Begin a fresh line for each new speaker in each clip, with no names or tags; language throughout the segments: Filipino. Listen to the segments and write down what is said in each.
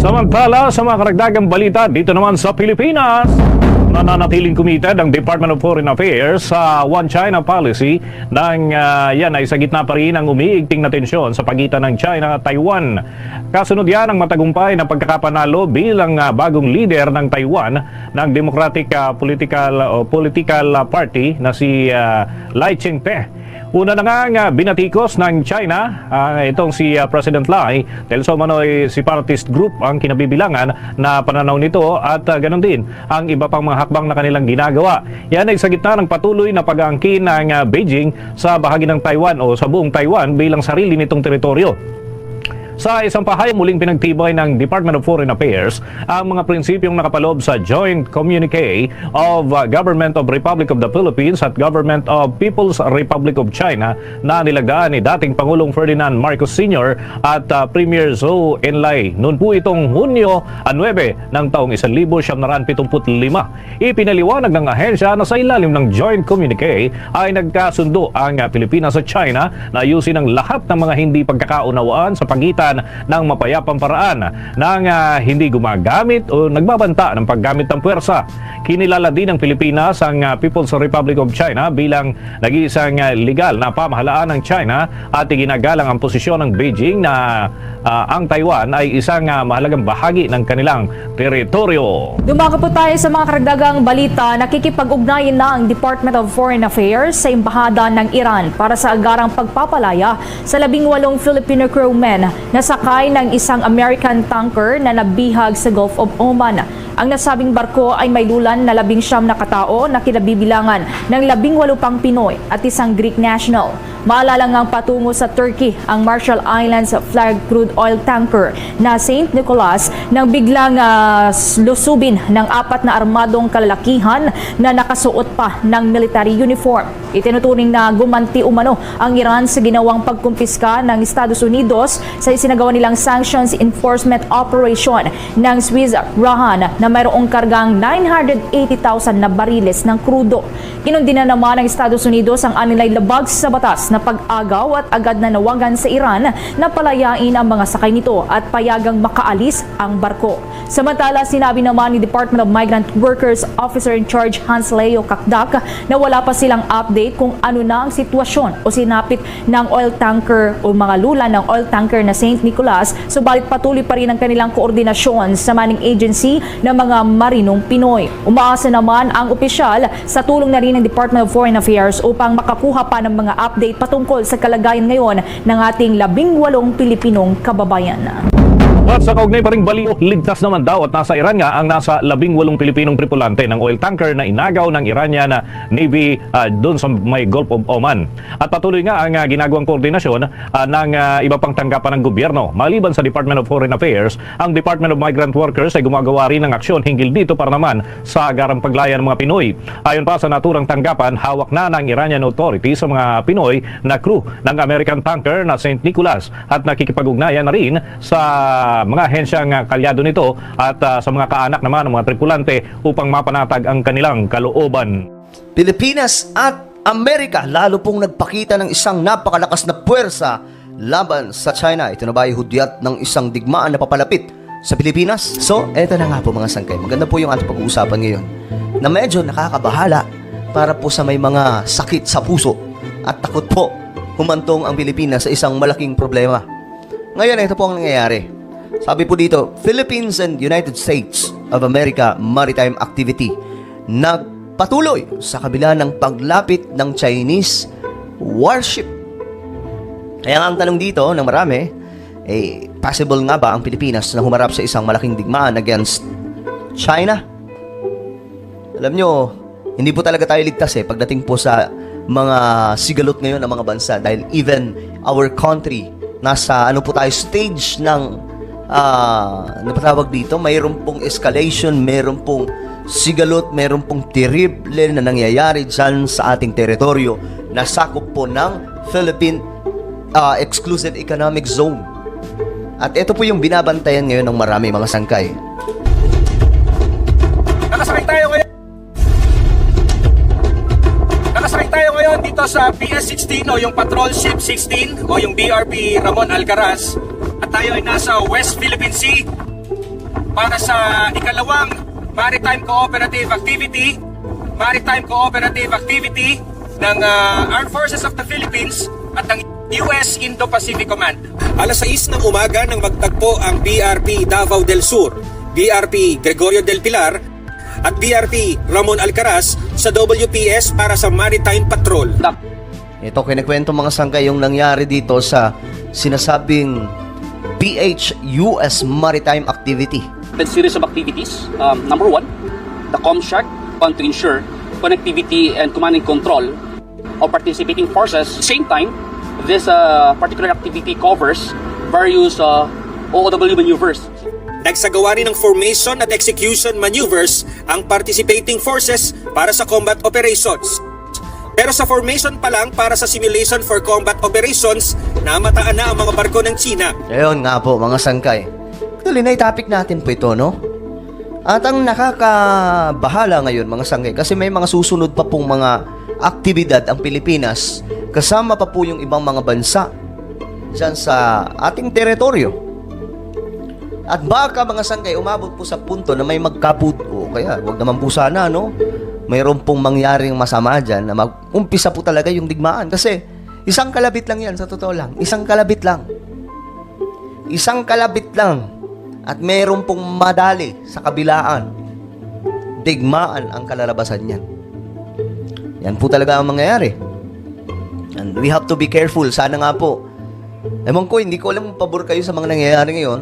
Samantala, sa mga karagdagang balita dito naman sa Pilipinas, nananatiling committed ang Department of Foreign Affairs sa One China policy nang yan ay sa gitna pa rin ang umiigting na tensyon sa pagitan ng China at Taiwan. Kasunod yan ang matagumpay na pagkakapanalo bilang bagong leader ng Taiwan ng Democratic Political Party na si Lai Ching-te. Una na nga binatikos ng China, itong si President Lai, dahil so manoy separatist group ang kinabibilangan na pananaw nito at ganon din ang iba pang mga hakbang na kanilang ginagawa. Yan ay sa gitna ng patuloy na pag-aangkin ng Beijing sa bahagi ng Taiwan o sa buong Taiwan bilang sarili nitong teritoryo. Sa isang pahayag muling pinagtibay ng Department of Foreign Affairs ang mga prinsipyong nakapaloob sa Joint Communique of Government of Republic of the Philippines at Government of People's Republic of China na nilagdaan ni dating Pangulong Ferdinand Marcos Sr. at Premier Zhou Enlai noon po itong Hunyo 9 ng taong 1975. Ipinaliwanag ng ahensya na sa ilalim ng Joint Communique ay nagkasundo ang Pilipinas at China na ayusin ang lahat ng mga hindi pagkakaunawaan sa pagitan ng mapayapang paraan ng hindi gumagamit o nagbabanta ng paggamit ng puwersa. Kinilala din ng Pilipinas ang People's Republic of China bilang nag-iisang legal na pamahalaan ng China at iginagalang ang posisyon ng Beijing na ang Taiwan ay isang mahalagang bahagi ng kanilang teritoryo.
Dumaga po tayo sa mga karagdagang balita. Nakikipag-ugnayan na ang Department of Foreign Affairs sa Embahada ng Iran para sa agarang pagpapalaya sa 18 Filipino crewmen na sakay ng isang American tanker na nabihag sa Gulf of Oman. Ang nasabing barko ay may lulan na 19 na katao na kinabibilangan ng 18 pang Pinoy at isang Greek national. Maalala ngang patungo sa Turkey ang Marshall Islands flag crude oil tanker na St. Nicholas nang biglang lusubin ng 4 na armadong kalalakihan na nakasuot pa ng military uniform. Itinuturing na gumanti umano ang Iran sa ginawang pagkumpiska ng Estados Unidos sa isinagawa nilang sanctions enforcement operation ng Swiss Rahan na mayroong kargang 980,000 na bariles ng krudo. Kinundi na naman ng Estados Unidos ang anilay labag sa batas na pag-agaw at agad na nawagan sa Iran na palayain ang mga sakay nito at payagang makaalis ang barko. Samantala, sinabi naman ni Department of Migrant Workers Officer in Charge Hans Leo Kakdak na wala pa silang update kung ano na ang sitwasyon o sinapit ng oil tanker o mga lula ng oil tanker na St. Nicholas, subalit patuloy pa rin ang kanilang koordinasyon sa manning agency ng mga marinong Pinoy. Umaasa naman ang opisyal sa tulong na rin ng Department of Foreign Affairs upang makakuha pa ng mga update patungkol sa kalagayan ngayon ng ating 18 Pilipinong kababayan.
At sa kaugnay pa ring baliw, ligtas naman daw at nasa Iran nga ang nasa 18 Pilipinong tripulante ng oil tanker na inagaw ng Iranian Navy doon sa may Gulf of Oman. At patuloy nga ang ginagawang koordinasyon ng iba pang tanggapan ng gobyerno. Maliban sa Department of Foreign Affairs, ang Department of Migrant Workers ay gumagawa rin ng aksyon hinggil dito para naman sa agarang paglaya ng mga Pinoy. Ayon pa sa naturang tanggapan, hawak na ng Iranian authorities sa mga Pinoy na crew ng American tanker na St. Nicholas at nakikipag-ugnayan na rin sa mga ahensyang kalyado nito at sa mga kaanak naman ng mga tripulante upang mapanatag ang kanilang kalooban.
Pilipinas at Amerika lalo pong nagpakita ng isang napakalakas na puwersa laban sa China. Ito na ba ay hudyat ng isang digmaan na papalapit sa Pilipinas? So, eto na nga po mga sangkay. Maganda po yung ating pag-uusapan ngayon na medyo nakakabahala para po sa may mga sakit sa puso at takot po humantong ang Pilipinas sa isang malaking problema. Ngayon, ito po ang nangyayari. Sabi po dito, Philippines and United States of America Maritime Activity nagpatuloy sa kabila ng paglapit ng Chinese warship. Kaya nga ang tanong dito ng marami, possible nga ba ang Pilipinas na humarap sa isang malaking digmaan against China? Alam nyo, hindi po talaga tayo ligtas pagdating po sa mga sigalot ngayon ng mga bansa dahil even our country nasa ano po tayo stage ng ano pa tawag dito, mayroon pong escalation, mayroon pong sigalot, mayroon pong terrible na nangyayari dyan sa ating teritoryo na sakop po ng Philippine Exclusive Economic Zone. At ito po yung binabantayan ngayon ng marami mga sangkay.
Nakasakay tayo ngayon dito sa PS-16 o yung Patrol Ship 16 o yung BRP Ramon Alcaraz. At tayo ay nasa West Philippine Sea para sa ikalawang Maritime Cooperative Activity ng Armed Forces of the Philippines at ng US Indo-Pacific Command. Alas 6 ng umaga nang magtagpo ang BRP Davao del Sur, BRP Gregorio del Pilar at BRP Ramon Alcaraz sa WPS para sa Maritime Patrol.
Ito, kinikwento mga sangkay yung nangyari dito sa sinasabing PH-US Maritime Activity.
The series of activities. Number one, the ComShark want to ensure connectivity and command and control of participating forces. Same time, this particular activity covers various OOW maneuvers.
Nagsagawa rin ng formation at execution maneuvers ang participating forces para sa combat operations. Pero sa formation pa lang para sa simulation for combat operations, namataan na ang mga barko ng China.
Ayun nga po mga sangkay. Actually, na-topic natin po ito, no? At ang nakakabahala ngayon mga sangkay, kasi may mga susunod pa pong mga aktibidad ang Pilipinas, kasama pa po yung ibang mga bansa dyan sa ating teritoryo. At baka mga sangkay, umabot po sa punto na may magkaputo. Kaya, wag naman po sana, no? Mayroon pong mangyaring masama dyan na mag-umpisa po talaga yung digmaan. Kasi, isang kalabit lang yan, sa totoo lang. Isang kalabit lang. Isang kalabit lang. At mayroon pong madali sa kabilaan. Digmaan ang kalalabasan yan. Yan po talaga ang mangyayari. And we have to be careful. Sana nga po. Ewan ko, hindi ko alam kung pabor kayo sa mga nangyayari ngayon.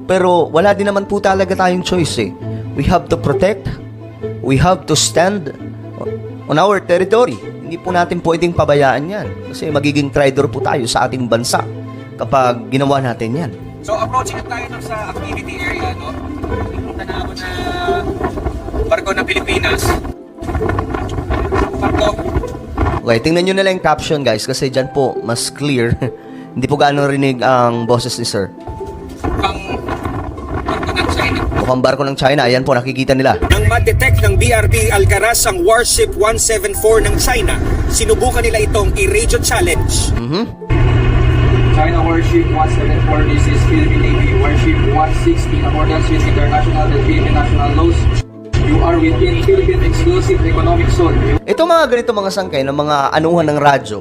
Pero wala din naman po talaga tayong choice eh. We have to protect. We have to stand on our territory. Hindi po natin pwedeng pabayaan yan. Kasi magiging traitor po tayo sa ating bansa kapag ginawa natin yan.
So approaching na tayo sa activity area, no? Punta na ako na barko ng Pilipinas. Barko.
Okay, tingnan nyo na lang yung caption guys kasi dyan po mas clear. Hindi po gaano rinig ang boses ni sir.
Barko ng China.
Mukhang barko ng China. Ayan po, nakikita nila.
Nang ma-detect ng BRP Alcaraz ang Warship 174 ng China, sinubukan nila itong i-radio challenge.
China Warship 174, this is Philippine Navy Warship 160 in accordance with international and Philippine national laws. You are within Philippine Exclusive Economic Zone.
Ito mga ganito mga sangkay ng mga anuhan ng radyo.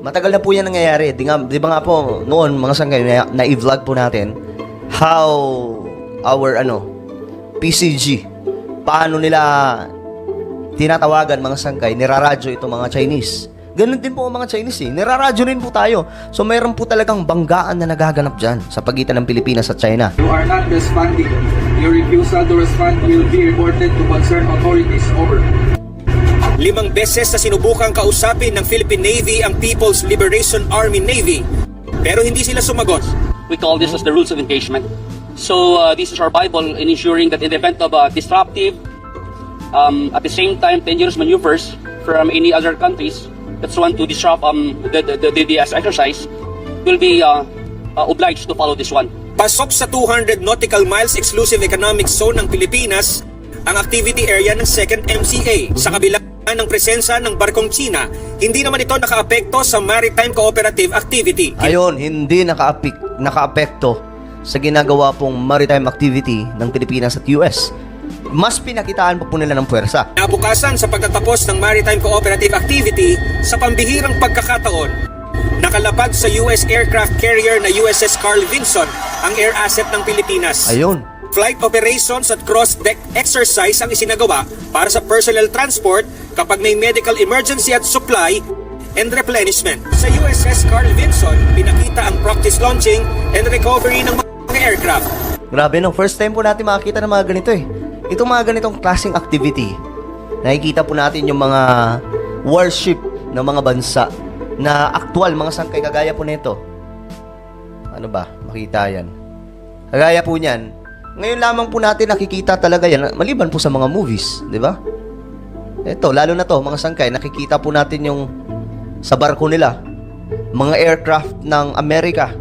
Matagal na po yan nangyayari. Di ba nga po noon mga sangkay na i-vlog po natin how our PCG paano nila tinatawagan mga sangkay, niraradyo itong mga Chinese. Ganun din po ang mga Chinese eh. Niraradyo rin po tayo. So mayroon po talagang banggaan na nagaganap dyan sa pagitan ng Pilipinas at China.
You are not responding. Your refusal to respond will be reported to concerned authorities. Over.
5 beses na sinubukang kausapin ng Philippine Navy ang People's Liberation Army Navy, pero hindi sila sumagot.
We call this as the rules of engagement. So this is our Bible in ensuring that in the event of disruptive, at the same time dangerous maneuvers from any other countries that's want to disrupt the exercise, will be obliged to follow this one.
Pasok sa 200 nautical miles exclusive economic zone ng Pilipinas ang activity area ng 2nd MCA. Sa kabila ng presensya ng barkong China, hindi naman ito nakaapekto sa maritime cooperative activity.
Ayon, hindi nakaapekto sa ginagawa pong maritime activity ng Pilipinas at US. Mas pinakitaan pa po nila ng puwersa.
Nabukasan sa pagtatapos ng maritime cooperative activity, sa pambihirang pagkakataon, nakalapag sa US aircraft carrier na USS Carl Vinson ang air asset ng Pilipinas.
Ayun.
Flight operations at cross-deck exercise ang isinagawa para sa personnel transport kapag may medical emergency at supply and replenishment. Sa USS Carl Vinson, pinakita ang practice launching and recovery ng mga aircraft.
Grabe no, first time po natin makakita ng mga ganito eh. Itong mga ganitong klaseng activity, nakikita po natin yung mga warship ng mga bansa na aktual, mga sangkay, kagaya po nito. Ano ba? Makita yan. Kagaya po niyan. Ngayon lamang po natin nakikita talaga yan, maliban po sa mga movies, di ba? Ito, lalo na to, mga sangkay, nakikita po natin yung sa barko nila, mga aircraft ng Amerika.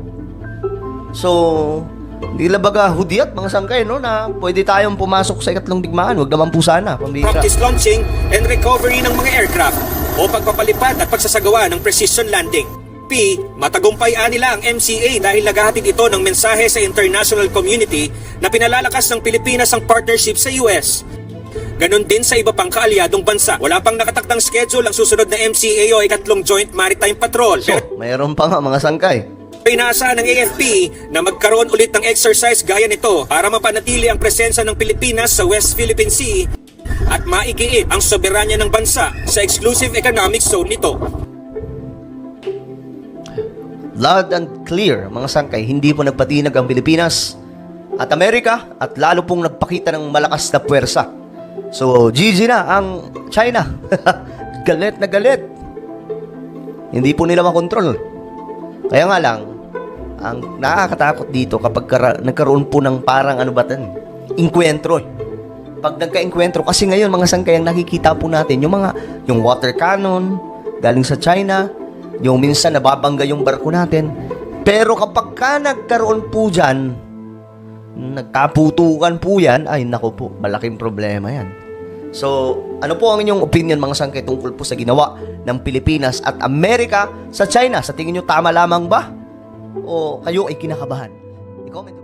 So, hindi labaga hudyat, mga sangkay, no, na pwede tayong pumasok sa ikatlong digmaan. Huwag naman po sana, pambihira.
Practice launching and recovery ng mga aircraft o pagpapalipad at pagsasagawa ng precision landing. AFP, matagumpay nila ang MCA dahil naghahatid ito ng mensahe sa international community na pinalalakas ng Pilipinas ang partnership sa US. Ganon din sa iba pang kaalyadong bansa. Wala pang nakatakdang schedule ang susunod na MCA o ikatlong Joint Maritime Patrol.
So, mayroon pa nga mga sangkay.
Inaasahan ng AFP na magkaroon ulit ng exercise gaya nito para mapanatili ang presensya ng Pilipinas sa West Philippine Sea at maigiit ang soberanya ng bansa sa exclusive economic zone nito.
Loud and clear, mga sangkay, hindi po nagpatinag ang Pilipinas at Amerika at lalo pong nagpakita ng malakas na puwersa. So, GG na ang China. Galit na galit. Hindi po nila makontrol. Kaya nga lang, ang nakakatakot dito kapag nagkaroon po ng parang inkwentro. Pag nagka-inkwentro, kasi ngayon mga sangkay ang nakikita po natin, yung water cannon galing sa China, yung minsan nababangga yung barko natin. Pero kapag ka nagkaroon po dyan, nagkaputukan po yan, ay naku po, malaking problema yan. So, ano po ang inyong opinion mga sangkay tungkol po sa ginawa ng Pilipinas at Amerika sa China? Sa tingin nyo tama lamang ba? O kayo ay kinakabahan? I-comment